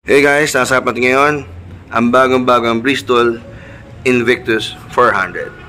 Hey guys, nasa natin ngayon ang bagong-bagong Bristol Invictus 400.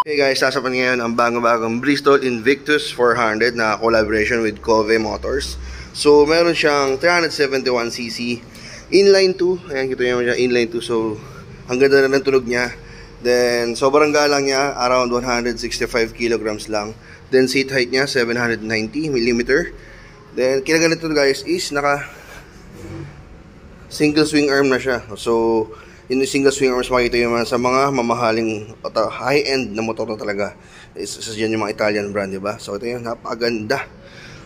Hey guys, sasapan ngayon ang bagong-bagong Bristol Invictus 400 na collaboration with Cove Motors. So, meron siyang 371cc inline 2. Ayan, kita nyo siya, inline 2. So, ang ganda na ng tunog niya. Then, sobrang galang niya, around 165 kilograms lang. Then, seat height niya, 790mm. Then, kinaganito guys is naka single swing arm na siya. So, yung single swing arms makikita yung sa mga mamahaling high-end na motor na talaga. Isa dyan yung mga Italian brand, diba? So ito yung napakaganda.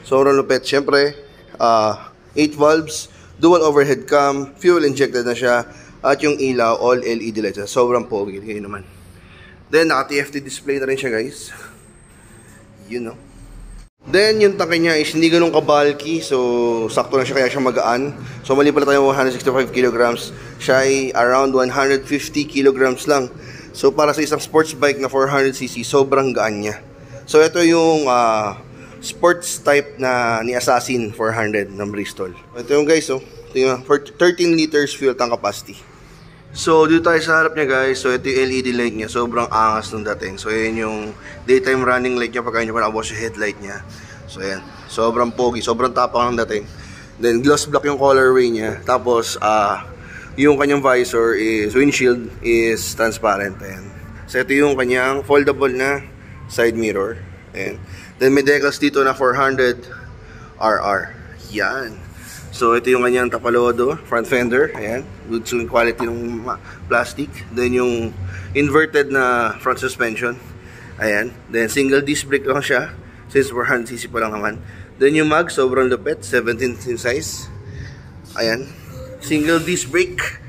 Sobrang lupet. Siyempre, 8 valves, dual overhead cam, fuel injected na siya, at yung ilaw, all LED lights. Sobrang pogi. Yun naman. Then, naka-TFT display na rin siya, guys. You know. Then, yung tangke niya is hindi ganun ka-bulky. So, sakto na siya kaya siya magaan. So, mali pala tayo 165 kilograms. Siya ay around 150 kilograms lang. So, para sa isang sports bike na 400cc, sobrang gaan niya. So, ito yung sports type na ni Assassin 400 ng Bristol. Ito yung guys, oh. Ito yung 13 liters fuel tank capacity. So, dito tayo sa harap niya guys. So, ito yung LED light niya. Sobrang angas nung dating. So, yan yung daytime running light niya pagka nyo pa nakabos yung headlight niya. So, yan. Sobrang pogi. Sobrang tapang ng dating. Then, gloss black yung colorway niya. Tapos, yung kanyang visor is, windshield is transparent. Ayan. So, ito yung kanyang foldable na side mirror. Ayan. Then, may decals dito na 400 RR. Yan. So, ito yung kanyang tapalodo, front fender. Ayan. Good quality ng plastic. Then, yung inverted na front suspension. Ayan. Then, single disc brake lang siya. Since 400cc pa lang naman. Then, yung mag, sobrang lupit. 17 in size. Ayan. Single disc brake.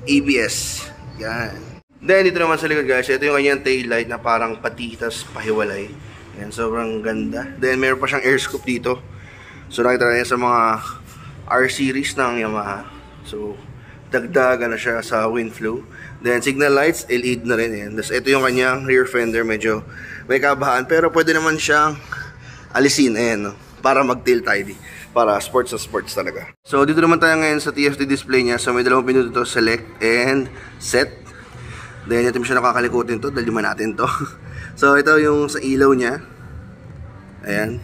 ABS. Yan. Then, dito naman sa likod guys. Ito yung kanyang tail light na parang pati, tas pahiwalay. Ayan. Sobrang ganda. Then, meron pa siyang air scoop dito. So, nakita na yan sa mga R-series ng Yamaha. So, dagdagan na siya sa wind flow. Then, signal lights, LED na rin. Yan. Tapos, ito yung kanyang rear fender. Medyo may kabahan. Pero, pwede naman siyang alisin. Ayan, no? Para mag-tail tidy. Para sports na sports talaga. So, dito naman tayo ngayon sa TFT display niya. So, may dalawang pinuto to. Select and set. Then, ito mo siya nakakalikutin to. Dali man natin to. So, ito yung sa ilaw niya. Ayan.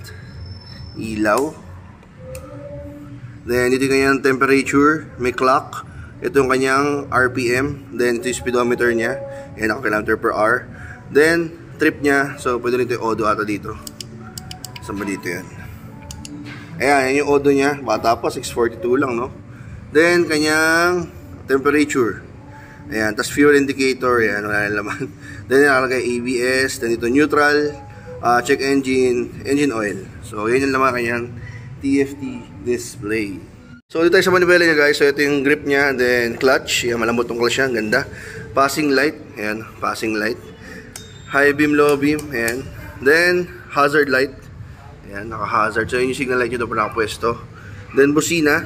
Ilaw. Then, dito yung kanyang temperature, may clock. Ito yung kanyang RPM. Then, ito yung speedometer niya. Ayan, naka-kilometer per hour. Then, trip niya. So, pwede rin ito yung odo ata dito. Saan ba dito yan? Ayan, yan yung odo niya. Bata pa, 642 lang, no? Then, kanyang temperature. Ayan, tas fuel indicator. Ayan, wala na laman. Then, nakalagay ABS. Then, ito neutral. Check engine. Engine oil. So, yan yung laman kanyang TFT display. So, dito tayo sa manibela niya guys. So, ito yung grip niya. Then, clutch. Ayan, malambot yung clutch niya. Ganda. Passing light. Ayan, passing light. High beam, low beam. Ayan. Then, hazard light. Ayan, naka-hazard. So, yun yung signal light nyo ito pa nakapwesto. Then, busina.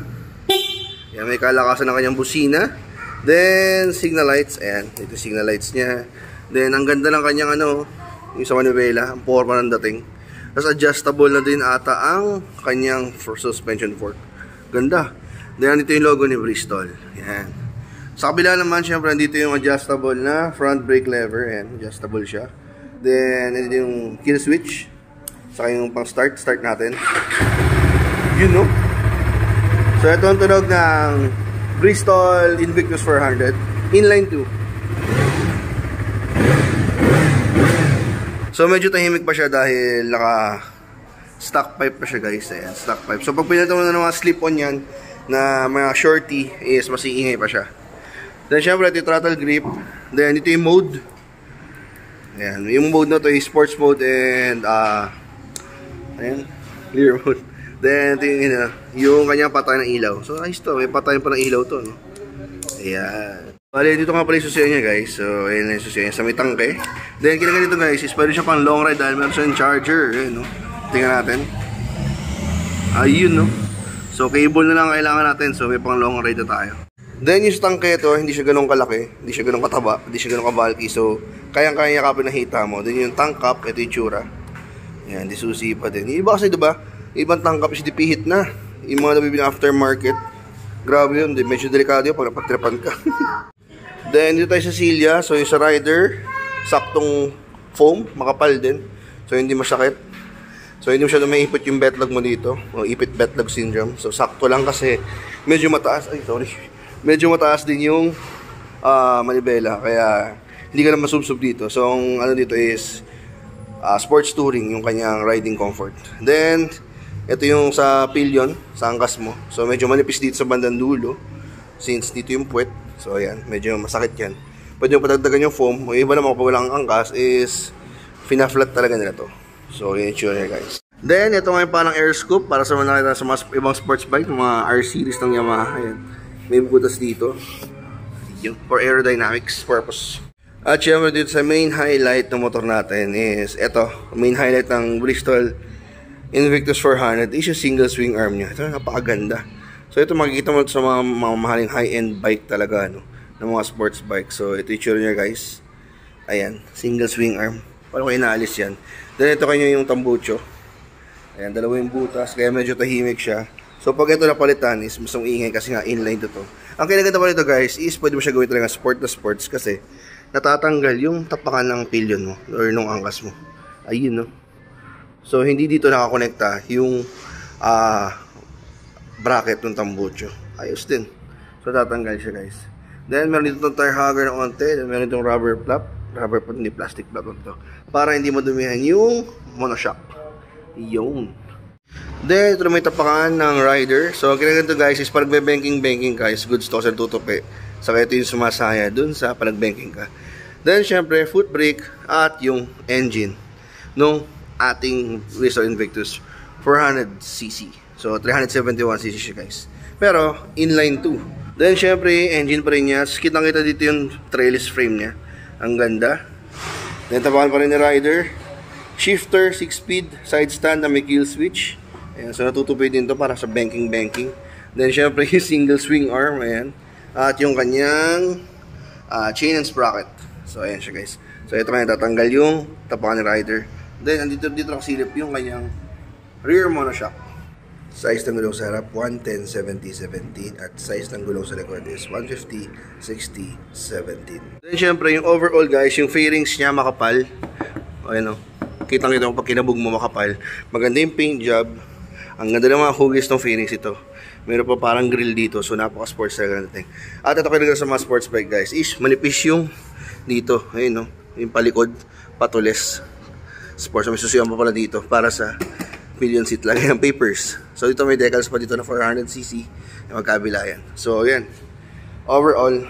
Ayan, may kalakasan na kanyang busina. Then, signal lights. Ayan, ito yung signal lights niya. Then, ang ganda ng kanyang ano, yung sa manibela. Ang forma ng dating. Tapos adjustable na din ata ang kanyang suspension fork. Ganda. Then dito yung logo ni Bristol. Yan. Sa kabila naman, syempre, dito yung adjustable na front brake lever. Yan, adjustable siya. Then, dito yung kill switch. Saka yung pang start natin. Yun, no? So, ito ang tunog ng Bristol Invictus 400. Inline 2. So, medyo tahimik pa siya dahil naka stock pipe pa siya, guys. Ayan, stock pipe. So, pag pinatong na ng mga slip-on yan, na mga shorty, is mas iingay pa siya. Then, syempre, ito yung throttle grip. Then, ito yung mode. Ayan, yung mode na to is sports mode and, ayan, clear mode. Then, ito yung kanyang patay ng ilaw. So, ayos to. May patay pa ng ilaw to, no? Ayan. Bale, dito nga pala yung susiyan niya, guys. So, ayan na yung susiyan niya sa may tangke. Then, kinaganito, guys, is pwede siya pang long ride dahil meron siyang charger. Ayan, no? Tingnan natin. Ayun, no? So, cable na lang kailangan natin. So, may pang long ride na tayo. Then, yung tangke ito, hindi siya ganun kalaki. Hindi siya ganun kataba. Hindi siya ganun kabalki. So, kayang-kaya yakapin na hita mo. Then, yung tank cap, ito yung tsura. Yan, di susi pa din. Yung iba kasi, diba? Ibang tank cap is dipihit na. Yung mga nabibili aftermarket. Grabe yun. Medyo delikado yun pag napagtripan ka. Then, dito tayo sa silya. So, yung sa rider, saktong foam. Makapal din. So, hindi masakit. So, hindi mo siya maipit yung betlog mo dito. O, ipit betlog syndrome. So, sakto lang kasi medyo mataas. Ay, sorry. Medyo mataas din yung manibela. Kaya, hindi ka na masubsob dito. So, ang ano dito is sports touring, yung kanyang riding comfort. Then, ito yung sa pillion, sa angkas mo. So, medyo manipis dito sa bandang dulo. Since dito yung puwet. So, ayan. Medyo masakit yan. Pwede yung padagdagan yung foam. O, iba naman kapag walang angkas is fina-flat talaga nila to. So, yun yung niya, guys. Then, ito ngayon pa ng air scoop para sa mga nakita sa mga ibang sports bike, mga R-series ng Yamaha. Ayan. May butas dito. Yun, for aerodynamics purpose. At syempre dito sa main highlight ng motor natin is, ito, main highlight ng Bristol Invictus 400 is yung single swing arm niya. Ito, napakaganda. So, ito makikita mo sa mga mahaling high-end bike talaga, no? Ng mga sports bike. So, ito yung tsura niya, guys. Ayan, single swing arm. Paano ko inaalis yan? Then ito kanya yung tambucho. Ayan, dalawa yung butas. Kaya medyo tahimik siya. So pag ito napalitan is mas ingay kasi nga inline to. Ang kinaganda pa nito, guys, is pwede mo siya gawin talaga sport na sports kasi natatanggal yung tapakan ng pillion mo or nung angkas mo. Ayun, no? So hindi dito nakakonekta yung bracket ng tambucho. Ayos din. So tatanggal siya, guys. Then meron dito itong tire hugger na onte. Then meron itong rubber flap. Rubber flap, hindi plastic flap ito. Para hindi madumihan yung monoshock. Yun. Then, ito may tapakan ng rider. So, ang kinaganto, guys, is pag banking guys, goods to sa tutupi. Saka ito yung sumasaya dun sa palagbanking ka. Then, syempre, foot brake at yung engine nung ating Bristol Invictus 400cc. So, 371cc siya, guys. Pero, inline 2. Then, syempre, engine pa rin niya. Kitang-kita dito yung trellis frame niya. Ang ganda. Then, tapakan pa rin ni rider. Shifter, 6-speed, side stand na may kill switch. Ayan, so natutupi din to para sa banking. Then syempre yung single swing arm, ayan. At yung kanyang chain and sprocket. So ayan siya, guys. So ito kanya tatanggal yung tapakan ni rider. Then dito nakasilip yung kanyang rear monoshock. Size ng gulong sa harap 110/70/17 at size ng gulong sa likod is 150/60/17. Then syempre yung overall, guys, yung fairings niya makapal. Ayan, o. Kitang-kita mo pag kinabog mo makapal. Maganda yung paint job. Ang ganda ng mga hugis ng fairings ito. Meron pa parang grill dito. So napaka-sports talaga natin. At ito kailangan sa mga sports bike, guys, is manipis yung dito. Ayun, no? Yung palikod, patulis. Sports. May susiyan pa pala dito para sa pillion seat. Lagay ng papers. So dito may decals pa dito na 400cc. Magkabila yan. So yan. Overall,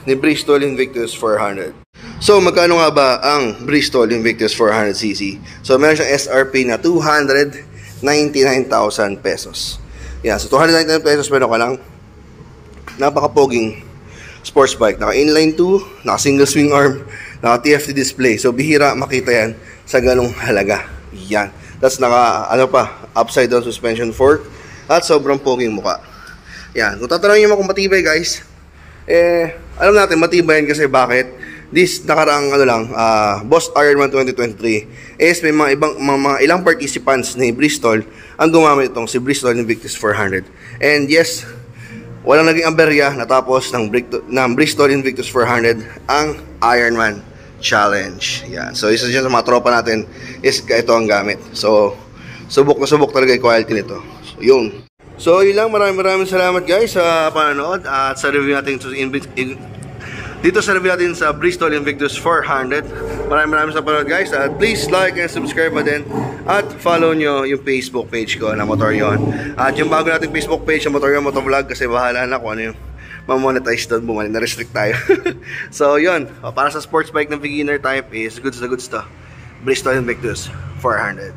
ni Bristol Invictus 400. So, magkano nga ba ang Bristol Invictus 400cc? So, meron siyang SRP na 299,000 pesos. Yan, so 299 pesos meron ka lang. Napaka-poging sports bike. Naka-inline 2, naka-single swing arm, naka-TFT display. So, bihira makita yan sa ganong halaga. Yan. Tapos, upside down suspension fork at sobrang poging mukha. Yan. Kung tatanungin mo kung matibay, guys, alam natin matibay yan kasi bakit? this nakaraang Boss Ironman 2023 is may mga ilang participants ni Bristol ang gumamit itong si Bristol Invictus 400. And yes, walang naging aberya, natapos ng Bristol Invictus 400 ang Ironman Challenge. Yan. So isa dyan sa mga tropa natin is ito ang gamit. So subok na subok talaga yung quality nito. So yun. So yun lang, maraming salamat guys sa panonood at sa review natin dito sa review natin sa Bristol Invictus 400. Maraming sa panonood guys at please like and subscribe pa din at follow nyo yung Facebook page ko na Motor Yon. At yung bago nating Facebook page na Motor Yon Motovlog, kasi bahala na kung ano yung mamonetize doon, bumalik na restrict tayo. So yun, para sa sports bike ng beginner type is goods to Bristol Invictus 400.